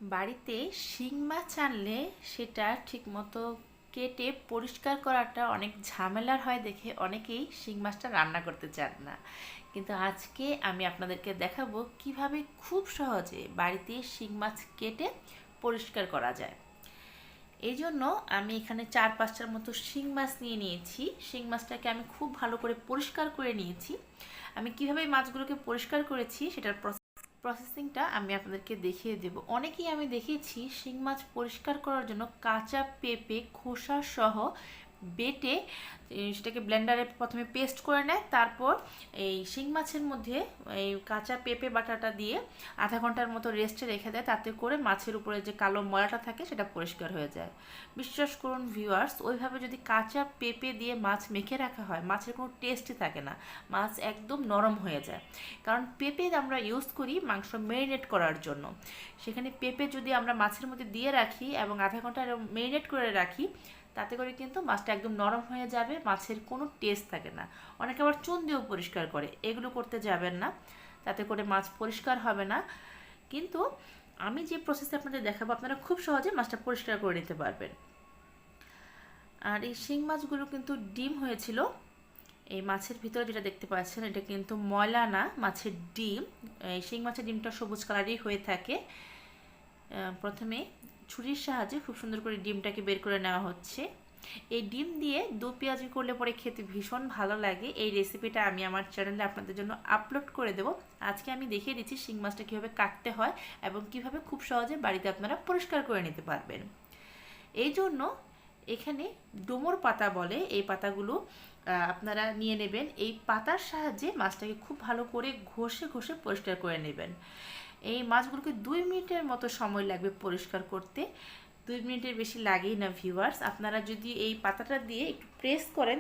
বাড়িতে শিং মাছ আনলে সেটা ঠিকমতো কেটে পরিষ্কার করাটা অনেক ঝামেলার হয় দেখে অনেকেই শিং মাছটা রান্না করতে চান না। কিন্তু আজকে আমি আপনাদেরকে দেখাবো কিভাবে খুব সহজে বাড়িতে শিং মাছ কেটে পরিষ্কার করা যায়। এই জন্য আমি এখানে 4-5টার মতো শিং মাছ নিয়ে নিয়েছি। শিং মাছটাকে আমি খুব ভালো করে পরিষ্কার করে নিয়েছি। আমি কিভাবে এই মাছগুলোকে পরিষ্কার করেছি সেটার প্রসেসিংটা আমি আপনাদেরকে দেখিয়ে দেব। অনেকেই আমি দেখেছি শিং মাছ পরিষ্কার করার জন্য কাঁচা পেঁপে খোসা সহ বেটে সেটাকে ব্লেন্ডারে প্রথমে পেস্ট করে নেয়, তারপর এই শিং মাছের মধ্যে এই কাঁচা পেঁপে বাটাটা দিয়ে আধা ঘন্টার মতো রেস্টে রেখে দেয়, তাতে করে মাছের উপরে যে কালো ময়লাটা থাকে সেটা পরিষ্কার হয়ে যায়। বিশ্বাস করুন ভিউয়ার্স, ওইভাবে যদি কাঁচা পেঁপে দিয়ে মাছ মেখে রাখা হয় মাছের কোনো টেস্টই থাকে না, মাছ একদম নরম হয়ে যায়। কারণ পেঁপে আমরা ইউজ করি মাংস ম্যারিনেট করার জন্য, সেখানে পেঁপে যদি আমরা মাছের মধ্যে দিয়ে রাখি এবং আধা ঘন্টা ম্যারিনেট করে রাখি, তাতে করে কিন্তু মাছটা একদম নরম হয়ে যাবে, মাছের কোনো টেস্ট থাকে না। অনেকে আবার চুন দিয়েও পরিষ্কার করে, এগুলো করতে যাবেন না, তাতে করে মাছ পরিষ্কার হবে না। কিন্তু আমি যে প্রসেসে আপনাদের দেখাবো আপনারা খুব সহজে মাছটা পরিষ্কার করে নিতে পারবেন। আর এই শিং মাছগুলো কিন্তু ডিম হয়েছিল। এই মাছের ভিতরে যেটা দেখতে পাচ্ছেন এটা কিন্তু ময়লা না, মাছের ডিম। এই শিং মাছের ডিমটা সবুজ কালারই হয়ে থাকে। প্রথমে ছুরির সাহায্যে খুব সুন্দর করে ডিমটাকে বের করে নেওয়া হচ্ছে। এই ডিম দিয়ে দু পেঁয়াজি করলে পরে খেতে ভীষণ ভালো লাগে। এই রেসিপিটা আমি আমার চ্যানেলে আপনাদের জন্য আপলোড করে দেব। আজকে আমি দেখিয়ে দিচ্ছি শিং মাছটা কীভাবে কাটতে হয় এবং কিভাবে খুব সহজে বাড়িতে আপনারা পরিষ্কার করে নিতে পারবেন। এই জন্য এখানে ডুমুর পাতা বলে, এই পাতাগুলো আপনারা নিয়ে নেবেন। এই পাতার সাহায্যে মাছটাকে খুব ভালো করে ঘষে ঘষে পরিষ্কার করে নেবেন। এই মাছগুলোকে 2 মিনিটের মতো সময় লাগবে পরিষ্কার করতে, 2 মিনিটের বেশি লাগেই না ভিউয়ার্স। আপনারা যদি এই পাতাটা দিয়ে একটু প্রেস করেন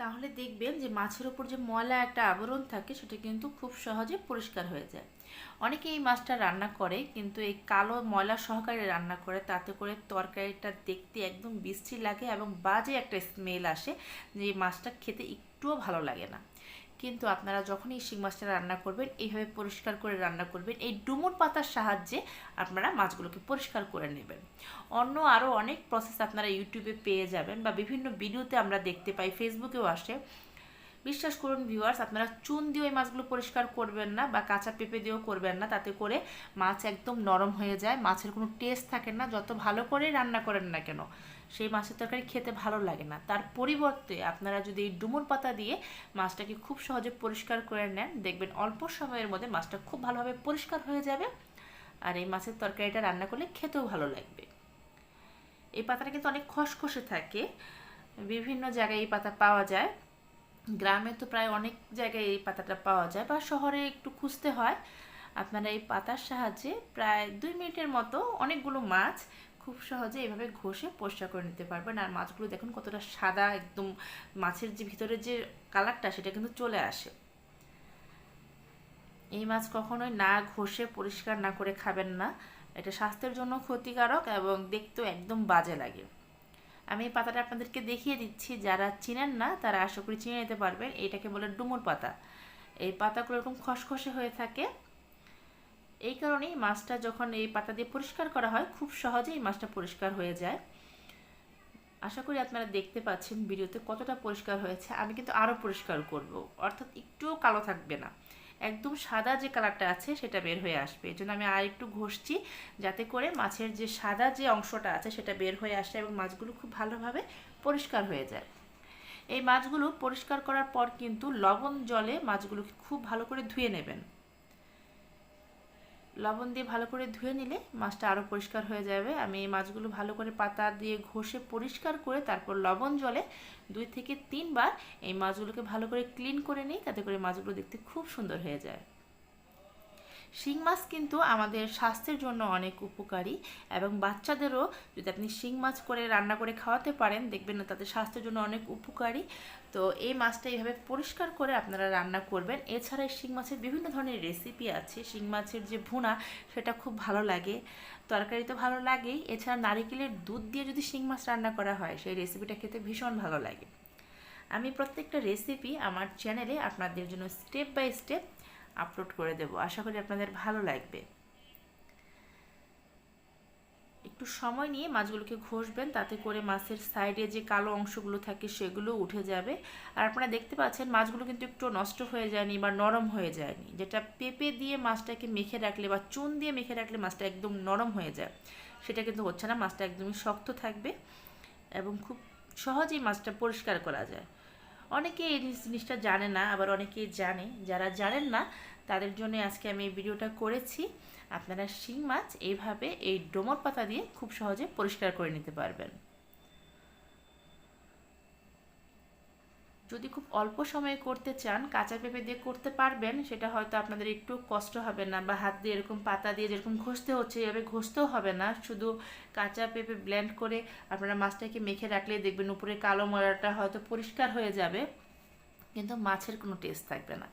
তাহলে দেখবেন যে মাছের ওপর যে ময়লা একটা আবরণ থাকে সেটা কিন্তু খুব সহজে পরিষ্কার হয়ে যায়। অনেকে এই মাছটা রান্না করে কিন্তু এই কালো ময়লা সহকারে রান্না করে, তাতে করে তরকারিটা দেখতে একদম বিশ্রী লাগে এবং বাজে একটা স্মেল আসে, যে এই মাছটা খেতে একটুও ভালো লাগে না। কিন্তু আপনারা যখন এই শিং মাছটা রান্না করবেন এইভাবে পরিষ্কার করে রান্না করবেন, এই ডুমুর পাতার সাহায্যে আপনারা মাছগুলোকে পরিষ্কার করে নেবেন। অন্য আরও অনেক প্রসেস আপনারা ইউটিউবে পেয়ে যাবেন বা বিভিন্ন ভিডিওতে আমরা দেখতে পাই, ফেসবুকেও আসে। বিশ্বাস করুন ভিউয়ার্স, আপনারা চুন দিয়ে ওই মাছগুলো পরিষ্কার করবেন না বা কাঁচা পেঁপে দিয়েও করবেন না, তাতে করে মাছ একদম নরম হয়ে যায়, মাছের কোনো টেস্ট থাকে না। যত ভালো করে রান্না করেন না কেন সেই মাছের তরকারি খেতে ভালো লাগে না। তার পরিবর্তে আপনারা যদি এই ডুমুর পাতা দিয়ে মাছটাকে খুব সহজে পরিষ্কার করে নেন, দেখবেন অল্প সময়ের মধ্যে মাছটা খুব ভালোভাবে পরিষ্কার হয়ে যাবে, আর এই মাছের তরকারিটা রান্না করলে খেতেও ভালো লাগবে। এই পাতাটা কিন্তু অনেক খসখসে থাকে, বিভিন্ন জায়গায় এই পাতা পাওয়া যায়। গ্রামে তো প্রায় অনেক জায়গায় এই পাতাটা পাওয়া যায় বা শহরে একটু খুঁজতে হয়। আপনারা এই পাতার সাহায্যে প্রায় 2 মিনিটের মতো অনেকগুলো মাছ খুব সহজে এভাবে ঘষে পরিষ্কার করে নিতে পারবেন। আর মাছগুলো দেখুন কতটা সাদা, একদম মাছের যে ভিতরে যে কালারটা সেটা কিন্তু চলে আসে। এই মাছ কখনোই না ঘষে পরিষ্কার না করে খাবেন না, এটা স্বাস্থ্যের জন্য ক্ষতিকারক এবং দেখতেও একদম বাজে লাগে। আমি এই পাতাটা আপনাদেরকে দেখিয়ে দিচ্ছি, যারা চিনেন না তারা আশা করি চিনে নিতে পারবেন। এটাকে বলে ডুমুর পাতা। এই পাতাগুলো এরকম খসখসে হয়ে থাকে, এই কারণেই মাছটা যখন এই পাতা দিয়ে পরিষ্কার করা হয় খুব সহজেই এই মাছটা পরিষ্কার হয়ে যায়। আশা করি আপনারা দেখতে পাচ্ছেন ভিডিওতে কতটা পরিষ্কার হয়েছে। আমি কিন্তু আরও পরিষ্কার করব, অর্থাৎ একটুও কালো থাকবে না, একদম সাদা যে কালারটা আছে সেটা বের হয়ে আসবে। এই জন্য আমি আর একটু ঘষছি, যাতে করে মাছের যে সাদা যে অংশটা আছে সেটা বের হয়ে আসে এবং মাছগুলো খুব ভালোভাবে পরিষ্কার হয়ে যায়। এই মাছগুলো পরিষ্কার করার পর কিন্তু লবণ জলে মাছগুলোকে খুব ভালো করে ধুয়ে নেবেন। লবণ দিয়ে ভালো করে ধুয়ে নিলে মাছটা আরও পরিষ্কার হয়ে যাবে। আমি এই মাছগুলো ভালো করে পাতা দিয়ে ঘষে পরিষ্কার করে তারপর লবণ জলে 2 থেকে 3 বার এই মাছগুলোকে ভালো করে ক্লিন করে নিই, তাতে করে মাছগুলো দেখতে খুব সুন্দর হয়ে যায়। শিং মাছ কিন্তু আমাদের স্বাস্থ্যের জন্য অনেক উপকারী এবং বাচ্চাদেরও যদি আপনি শিং মাছ করে রান্না করে খাওয়াতে পারেন দেখবেন না তাদের স্বাস্থ্যের জন্য অনেক উপকারী। তো এই মাছটা এইভাবে পরিষ্কার করে আপনারা রান্না করবেন। এছাড়া শিং মাছের বিভিন্ন ধরনের রেসিপি আছে। শিং মাছের যে ভুনা সেটা খুব ভালো লাগে, তরকারি তো ভালো লাগেই, এছাড়া নারিকেলের দুধ দিয়ে যদি শিং মাছ রান্না করা হয় সেই রেসিপিটা খেতে ভীষণ ভালো লাগে। আমি প্রত্যেকটা রেসিপি আমার চ্যানেলে আপনাদের জন্য স্টেপ বাই স্টেপ আপলোড করে দেব, আশা করি আপনাদের ভালো লাগবে। একটু সময় নিয়ে মাছগুলোকে ঘষবেন, তাতে করে মাছের সাইডে যে কালো অংশগুলো থাকে সেগুলো উঠে যাবে। আর আপনারা দেখতে পাচ্ছেন মাছগুলো কিন্তু একটু নষ্ট হয়ে যায়নি বা নরম হয়ে যায়নি। যেটা পেঁপে দিয়ে মাছটাকে মেখে রাখলে বা চুন দিয়ে মেখে রাখলে মাছটা একদম নরম হয়ে যায়, সেটা কিন্তু হচ্ছে না। মাছটা একদমই শক্ত থাকবে এবং খুব সহজেই মাছটা পরিষ্কার করা যায়। অনেকে এই জিনিসটা জানে না, আবার অনেকেই জানে। যারা জানেন না তাদের জন্য আজকে আমি এই ভিডিওটা করেছি। আপনারা শিং মাছ এইভাবে এই ডোমর পাতা দিয়ে খুব সহজে পরিষ্কার করে নিতে পারবেন। যদি খুব অল্প সময়ে করতে চান, কাঁচা পেঁপে দিয়ে করতে পারবেন, সেটা হয়তো আপনাদের একটু কষ্ট হবে না, বা হাত দিয়ে এরকম পাতা দিয়ে যেরকম ঘষতে হচ্ছে এভাবে ঘষতেও হবে না। শুধু কাঁচা পেঁপে ব্লেন্ড করে আপনারা মাছটাকে মেখে রাখলেই দেখবেন উপরে কালো ময়লাটা হয়তো পরিষ্কার হয়ে যাবে, কিন্তু মাছের কোনো টেস্ট থাকবে না।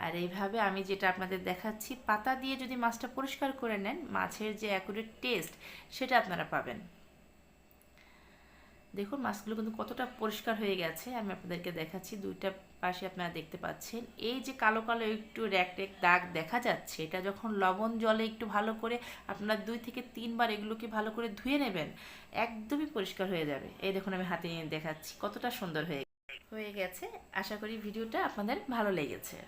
আর এইভাবে আমি যেটা আপনাদের দেখাচ্ছি, পাতা দিয়ে যদি মাছটা পরিষ্কার করে নেন, মাছের যে অ্যাকুরেট টেস্ট সেটা আপনারা পাবেন। দেখুন মাছগুলো কিন্তু কতটা পরিষ্কার হয়ে গেছে। আমি আপনাদেরকে দেখাচ্ছি, দুইটা পাশে আপনারা দেখতে পাচ্ছেন এই যে কালো কালো একটু র্যাক র্যাক দাগ দেখা যাচ্ছে, এটা যখন লবণ জলে একটু ভালো করে আপনারা 2 থেকে 3 বার এগুলোকে ভালো করে ধুয়ে নেবেন, একদমই পরিষ্কার হয়ে যাবে। এই দেখুন আমি হাতে নিয়ে দেখাচ্ছি কতটা সুন্দর হয়ে গেছে। আশা করি ভিডিওটা আপনাদের ভালো লেগেছে।